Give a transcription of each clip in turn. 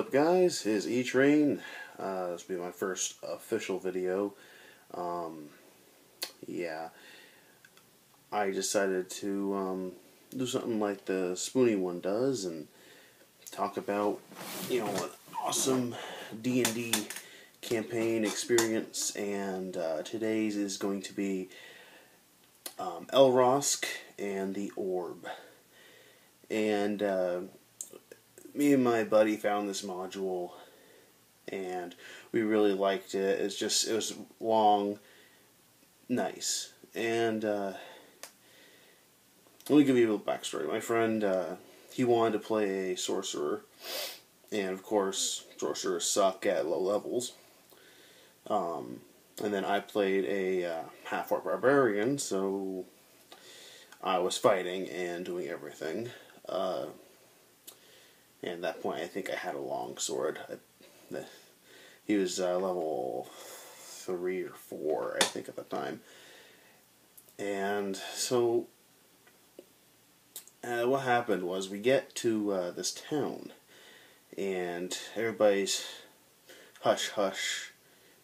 up, guys? It's E-Train. This will be my first official video. Yeah, I decided to do something like the spoonyone does and talk about, an awesome D&D campaign experience. And today's is going to be Elrosk and the Orb. And me and my buddy found this module, and we really liked it. It was long, nice, and let me give you a little backstory. My friend, he wanted to play a sorcerer, and of course, sorcerers suck at low levels. And then I played a half-orc barbarian, so I was fighting and doing everything. And at that point, I think I had a long sword. He was level 3 or 4, I think, at the time. And so, what happened was we get to this town, and everybody's hush-hush,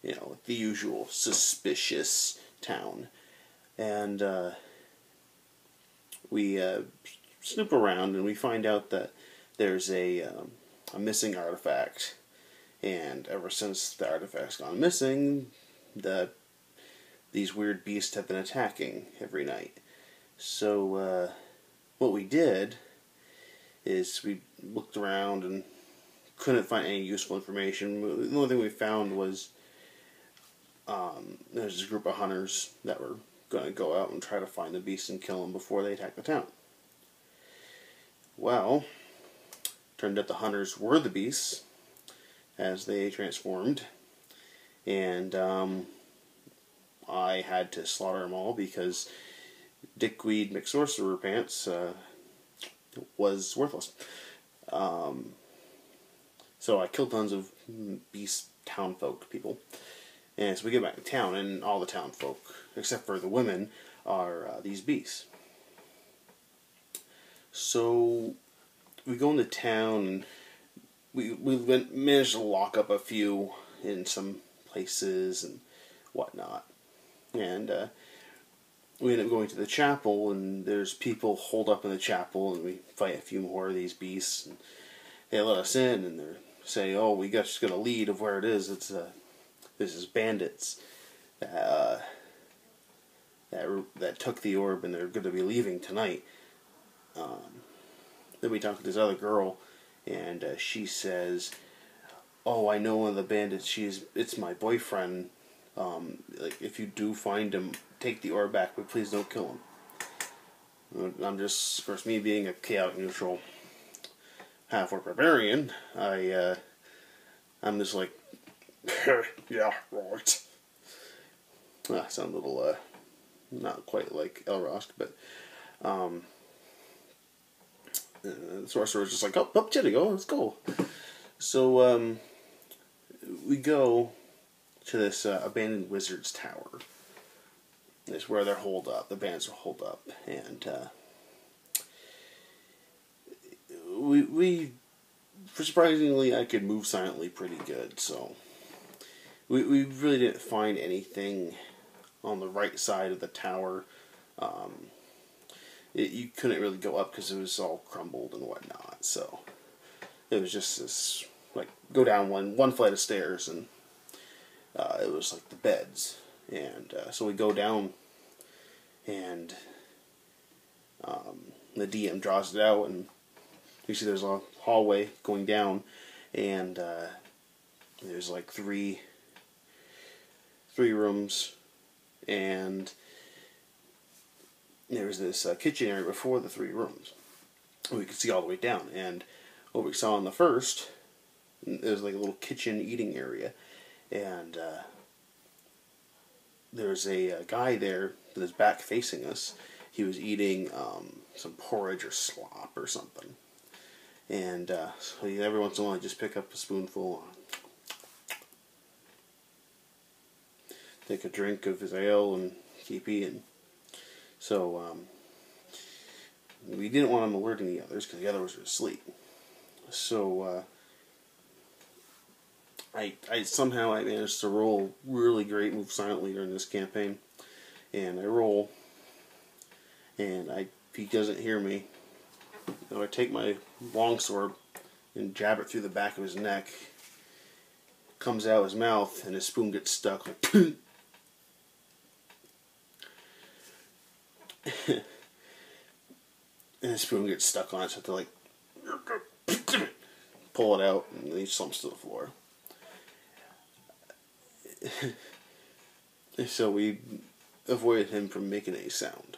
the usual suspicious town. And we snoop around, and we find out that there's a missing artifact, and ever since the artifact's gone missing, these weird beasts have been attacking every night. So what we did is we looked around and couldn't find any useful information. The only thing we found was there's this group of hunters that were going to go out and try to find the beasts and kill them before they attack the town. Well, turned out the hunters were the beasts as they transformed, and I had to slaughter them all because Dickweed McSorcerer Pants was worthless. So I killed tons of beast townfolk people, and so we get back to town, and all the townfolk, except for the women, are these beasts. So we go into town, and we managed to lock up a few in some places and whatnot. And we end up going to the chapel, and there's people holed up in the chapel, and we fight a few more of these beasts. And they let us in, and they're saying, "Oh, we just got a lead of where it is. This is bandits that took the orb, and they're going to be leaving tonight." Then we talk to this other girl, and she says, "Oh, I know one of the bandits. It's my boyfriend. Like, if you do find him, take the orb back, but please don't kill him." I'm just, of course, me being a chaotic neutral half-orc barbarian, I'm just like, yeah, right. I sound a little, not quite like Elrosk, but, the sorcerer's just like, up, Jitty, go, let's go. So, we go to this abandoned wizard's tower. It's where they're holed up. The bandits are holed up, and we surprisingly, I could move silently pretty good. So we really didn't find anything on the right side of the tower. You couldn't really go up because it was all crumbled and whatnot. So it was just this, like, go down one flight of stairs, and it was like the beds. And so we go down, and the DM draws it out, and you see there's a hallway going down, and there's like three rooms, and there's this kitchen area before the 3 rooms. We could see all the way down, and what we saw in the first, there's like a little kitchen eating area, and there's a guy there with his back facing us. He was eating some porridge or slop or something, and so every once in a while, he'd just pick up a spoonful, take a drink of his ale, and keep eating. So we didn't want him alerting the others because the others were asleep. So I somehow I managed to roll really great, move silently during this campaign, and I roll, and if he doesn't hear me, I take my longsword and jab it through the back of his neck. Comes out of his mouth, and his spoon gets stuck. Like, and his spoon gets stuck on it, so I have to like pull it out, and then he slumps to the floor. So we avoided him from making any sound.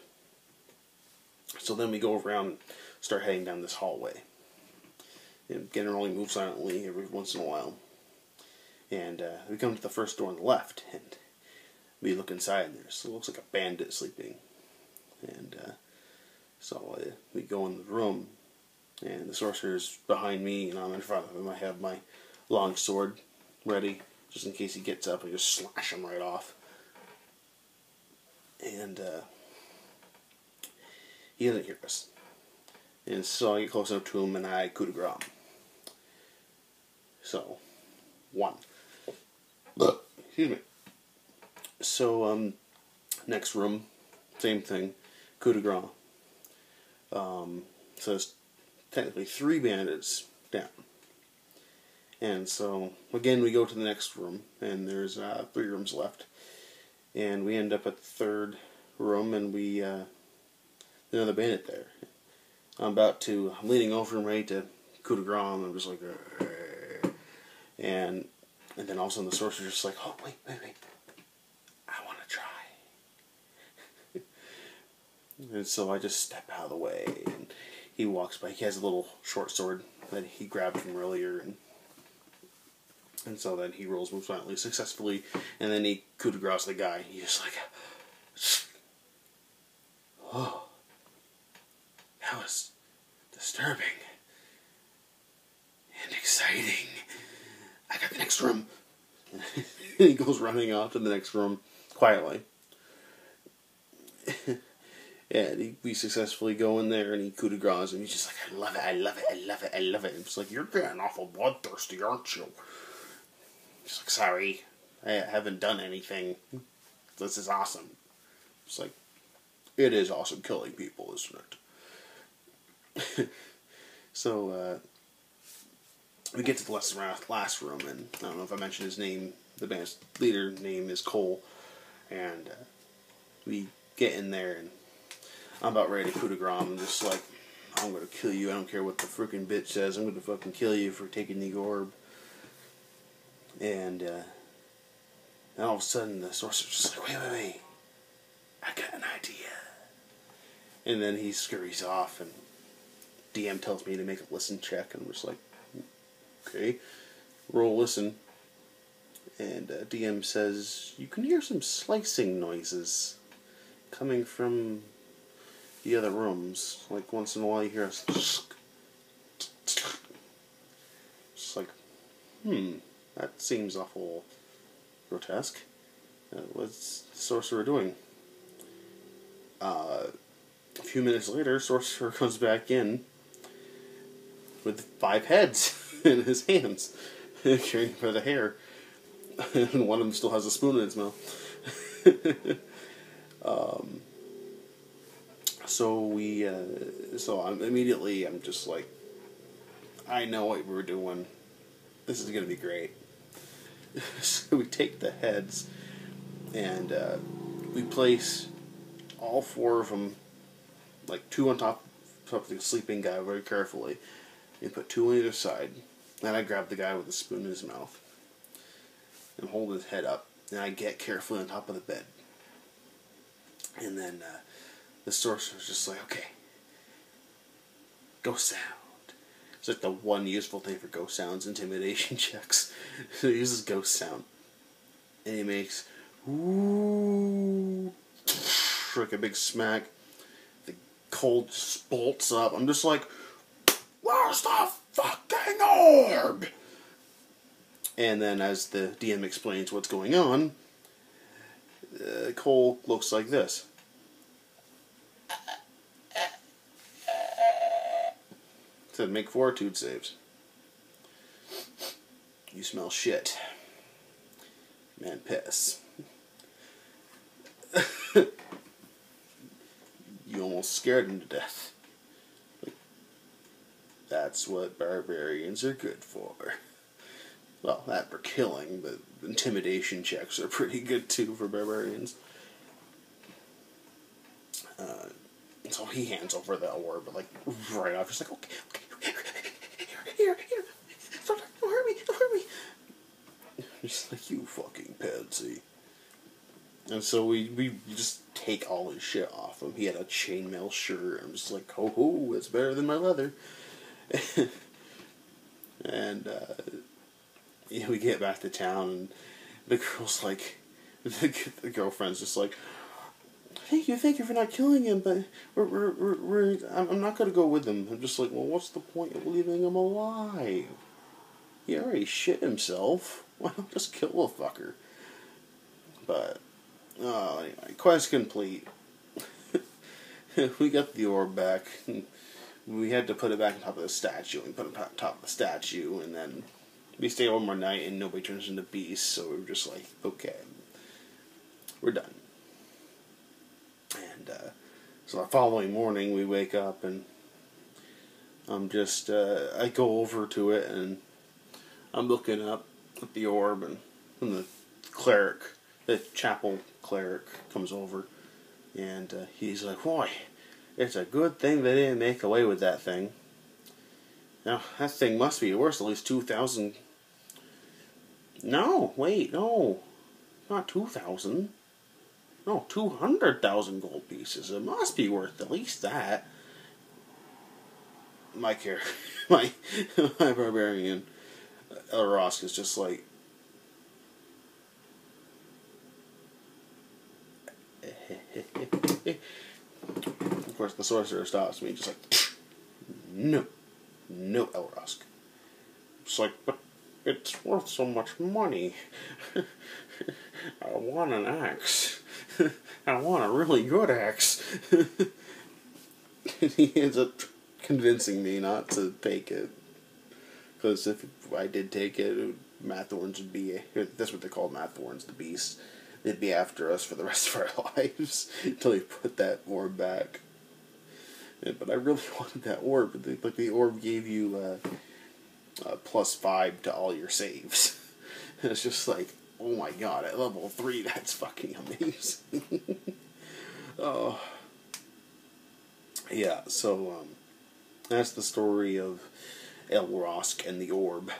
So then we go around and start heading down this hallway. And generally move silently every once in a while. And we come to the first door on the left, and we look inside, and it looks like a bandit sleeping. And so we go in the room, and the sorcerer's behind me, and I'm in front of him. I have my long sword ready, just in case he gets up. I just slash him right off. And he doesn't hear us. And so I get close enough to him, and I coup de grace him. So, 1. Excuse me. So, next room, same thing, coup de grace. So there's technically 3 bandits down. And so, again, we go to the next room, and there's 3 rooms left. And we end up at the 3rd room, and we, another bandit there. I'm leaning over him, ready to coup de grace him, and I'm just like, and then all of a sudden the sorcerer's just like, oh, wait, I want to try. And so I just step out of the way, and he walks by. He has a little short sword that he grabbed from earlier, and so then he rolls move silently successfully, and then he coup de grace the guy. He's just like, oh, that was disturbing and exciting. I got the next room. He goes running off to the next room quietly. And we successfully go in there, and he coup de grace, and he's just like, I love it. And it's like, you're getting awful bloodthirsty, aren't you? He's like, sorry, I haven't done anything. This is awesome. It's like, it is awesome killing people, isn't it? So, we get to the last room, and I don't know if I mentioned his name. The band's leader name is Cole, and we get in there, and I'm about ready to coup de grace him. I'm just like, I'm gonna kill you. I don't care what the freaking bitch says. I'm gonna fucking kill you for taking the orb. And all of a sudden, the sorcerer's just like, wait, I got an idea. And then he scurries off, and DM tells me to make a listen check, and I'm just like, okay, roll listen. And DM says, you can hear some slicing noises coming from the other rooms. Like, once in a while you hear a just like, that seems awful grotesque. What's the sorcerer doing? A few minutes later, sorcerer comes back in with 5 heads in his hands, carrying by the hair, and one of them still has a spoon in its mouth. So I'm just like, I know what we're doing. This is gonna be great. So we take the heads, and we place all 4 of them, like 2 on top of the sleeping guy very carefully, and put 2 on either side. Then I grab the guy with the spoon in his mouth and hold his head up, and I get carefully on top of the bed. And then the sorcerer's just like, okay, ghost sound. It's like the one useful thing for ghost sounds, intimidation checks. So he uses ghost sound, and he makes ooh, like a big smack. The cold just bolts up. I'm just like, where's the fucking orb? And then as the DM explains what's going on, Cole looks like this. Said make fortitude saves. You smell shit. Man, piss. You almost scared him to death. Like, that's what barbarians are good for. Well, that for killing, but intimidation checks are pretty good too for barbarians. So he hands over the orb, like, right off. He's like, okay, here. Don't hurt me. He's like, you fucking pansy. And so we just take all his shit off him. He had a chainmail shirt. I'm just like, ho, it's better than my leather. And we get back to town, and the girl's like, the girlfriend's just like, thank you for not killing him, but I'm not gonna go with him. I'm just like, well, what's the point of leaving him alive? He already shit himself. Why not just kill the fucker? But anyway, quest complete. We got the orb back. We had to put it back on top of the statue. We put it on top of the statue, and then we stay one more night, and nobody turns into beasts. So we were just like, okay, we're done. And so the following morning, we wake up, and I'm just I go over to it, and I'm looking up at the orb, and the cleric, the chapel cleric, comes over, and he's like, boy, it's a good thing they didn't make away with that thing. Now, that thing must be worth at least 2,000. No, wait, no. Not 2,000. No, 200,000 gold pieces. It must be worth at least that. My barbarian, Elrosk, is just like, of course, the sorcerer stops me, just like, no, Elrosk. It's like, but it's worth so much money. I want an axe. I want a really good axe. And he ends up convincing me not to take it. Because if I did take it, Mathorns would be, that's what they call Mathorns, the beasts. They'd be after us for the rest of our lives until we put that orb back. But I really wanted that orb. But the orb gave you +5 to all your saves. And it's just like, oh my god, at level 3, that's fucking amazing. Oh. Yeah, so that's the story of Elrosk and the orb.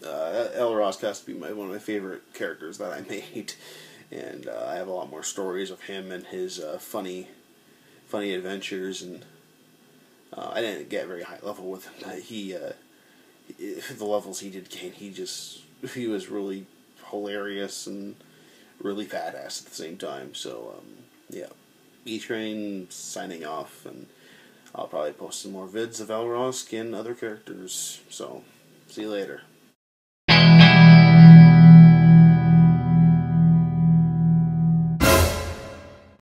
Elrosk has to be one of my favorite characters that I made, and I have a lot more stories of him and his funny adventures, and I didn't get very high level with him, but the levels he did gain, he was really hilarious and really badass at the same time. So yeah, E-Train signing off, and I'll probably post some more vids of Elrosk and other characters. So see you later.